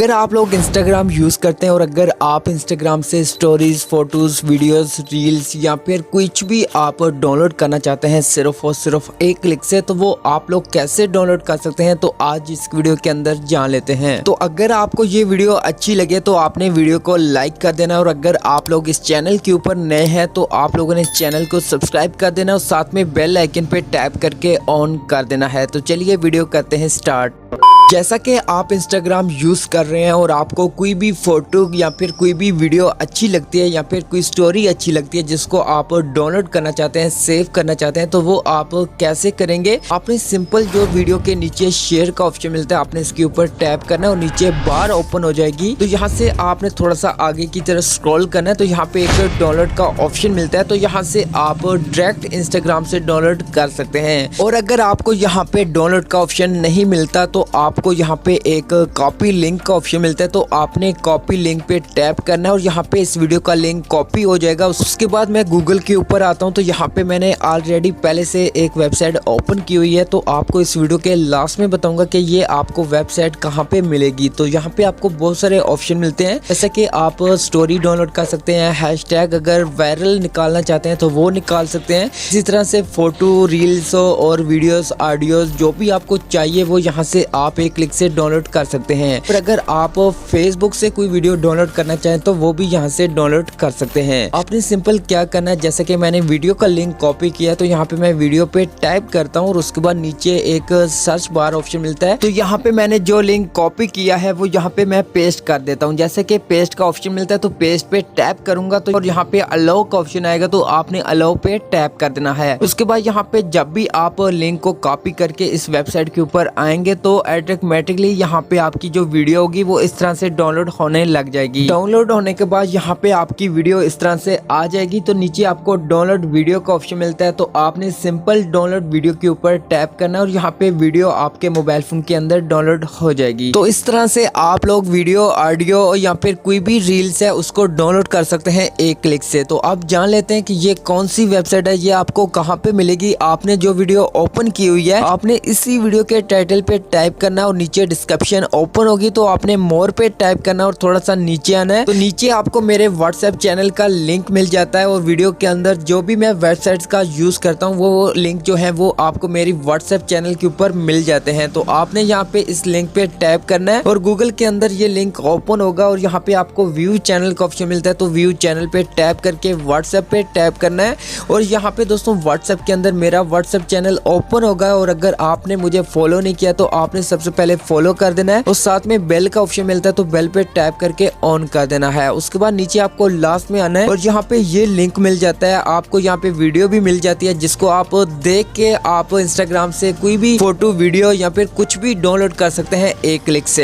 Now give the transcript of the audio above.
अगर आप लोग इंस्टाग्राम यूज़ करते हैं और अगर आप इंस्टाग्राम से स्टोरीज, फोटोज़, वीडियोस, रील्स या फिर कुछ भी आप डाउनलोड करना चाहते हैं सिर्फ और सिर्फ एक क्लिक से, तो वो आप लोग कैसे डाउनलोड कर सकते हैं, तो आज इस वीडियो के अंदर जान लेते हैं। तो अगर आपको ये वीडियो अच्छी लगे तो आपने वीडियो को लाइक कर देना, और अगर आप लोग इस चैनल के ऊपर नए हैं तो आप लोगों ने इस चैनल को सब्सक्राइब कर देना और साथ में बेल आइकन पे टैप करके ऑन कर देना है। तो चलिए वीडियो करते हैं स्टार्ट। जैसा कि आप इंस्टाग्राम यूज़ कर रहे हैं और आपको कोई भी फोटो या फिर कोई भी वीडियो अच्छी लगती है या फिर कोई स्टोरी अच्छी लगती है जिसको आप डाउनलोड करना चाहते हैं, सेव करना चाहते हैं, तो वो आप कैसे करेंगे। आपने सिंपल जो वीडियो के नीचे शेयर का ऑप्शन मिलता है, आपने इसके ऊपर टैप करना है और नीचे बार ओपन हो जाएगी। तो यहाँ से आपने थोड़ा सा आगे की तरफ स्क्रॉल करना है, तो यहाँ पे एक डाउनलोड का ऑप्शन मिलता है। तो यहाँ से आप डायरेक्ट इंस्टाग्राम से डाउनलोड कर सकते हैं। और अगर आपको यहाँ पे डाउनलोड का ऑप्शन नहीं मिलता तो आपको यहाँ पे एक कॉपी लिंक का ऑप्शन मिलता है। तो आपने कॉपी लिंक पे टैप करना है और यहाँ पे इस वीडियो का लिंक कॉपी हो जाएगा। उसके बाद मैं गूगल के ऊपर आता हूँ, तो यहाँ पे मैंने ऑलरेडी पहले से एक वेबसाइट ओपन की हुई है। तो आपको इस वीडियो के लास्ट में बताऊंगा कि ये आपको वेबसाइट कहाँ पे मिलेगी। तो यहाँ पे आपको बहुत सारे ऑप्शन मिलते हैं, जैसे कि आप स्टोरी डाउनलोड कर सकते हैं, हैशटैग अगर वायरल निकालना चाहते हैं तो वो निकाल सकते हैं। इसी तरह से फोटो, रील्स और वीडियोस, ऑडियोज जो भी आपको चाहिए वो यहाँ से आप एक क्लिक से डाउनलोड कर सकते हैं। और अगर आप फेसबुक से कोई वीडियो डाउनलोड करना चाहें तो वो भी यहाँ से डाउनलोड कर सकते हैं। आपने सिंपल क्या करना है, जैसे कि मैंने वीडियो का लिंक कॉपी किया, तो यहाँ पे मैं वीडियो पे टाइप करता हूँ और उसके बाद नीचे एक सर्च बार ऑप्शन मिलता है। तो यहाँ पे मैंने जो लिंक कॉपी किया है वो यहाँ पे मैं पेस्ट कर देता हूँ। जैसे कि पेस्ट का ऑप्शन मिलता है तो पेस्ट पे टैप करूंगा, तो और यहाँ पे अलाउ का ऑप्शन आएगा, तो आपने अलाउ पे टैप कर देना है। उसके बाद यहाँ पे जब भी आप लिंक को कॉपी करके इस वेबसाइट के ऊपर आएंगे तो ऑटोमेटिकली यहाँ पे आपकी जो वीडियो होगी वो इस तरह से डाउनलोड होने लग जाएगी। डाउनलोड होने के बाद यहाँ पे आपकी वीडियो इस तरह से आ जाएगी। तो नीचे आपको डाउनलोड वीडियो का ऑप्शन मिलता है, तो आपने सिंपल डाउनलोड वीडियो के ऊपर टैप करना है और यहाँ पे वीडियो आपके मोबाइल फोन के अंदर डाउनलोड हो जाएगी। तो इस तरह से आप लोग वीडियो, ऑडियो या फिर कोई भी रील्स है उसको डाउनलोड कर सकते हैं एक क्लिक से। तो आप जान लेते हैं कि ये कौन सी वेबसाइट है, ये आपको कहाँ पे मिलेगी। आपने जो वीडियो ओपन की हुई है, आपने इसी वीडियो के टाइटल पे टाइप करना और नीचे डिस्क्रिप्शन ओपन होगी तो आपने मोर पे टाइप करना और थोड़ा सा नीचे आना है। तो नीचे आपको मेरे व्हाट्सएप चैनल का लिंक मिल जाता है और वीडियो के अंदर जो भी मैं वेबसाइट्स का यूज करता हूँ वो लिंक जो है वो आपको मेरी व्हाट्सएप चैनल के ऊपर मिल जाते हैं। तो आपने यहाँ पे इस लिंक पे टैप करना है और गूगल के अंदर ये लिंक ओपन होगा और यहाँ पे आपको व्यू चैनल का ऑप्शन मिलता है। तो व्यू चैनल पे टैप करके व्हाट्सएप पे टैप करना है और यहाँ पे दोस्तों व्हाट्सएप के अंदर मेरा व्हाट्सएप चैनल ओपन होगा। और अगर आपने मुझे फॉलो नहीं किया तो आपने सबसे पहले फॉलो कर देना है और साथ में बेल का ऑप्शन मिलता है, तो बेल पे टैप करके ऑन कर देना है। उसके बाद नीचे आपको लास्ट में आना है और यहाँ पे ये लिंक मिल जाता है। आपको यहाँ पे वीडियो भी मिल जाती है जिसको आप देख के आप इंस्टाग्राम से कोई भी फोटो, वीडियो या फिर कुछ भी डाउनलोड कर सकते हैं एक क्लिक से।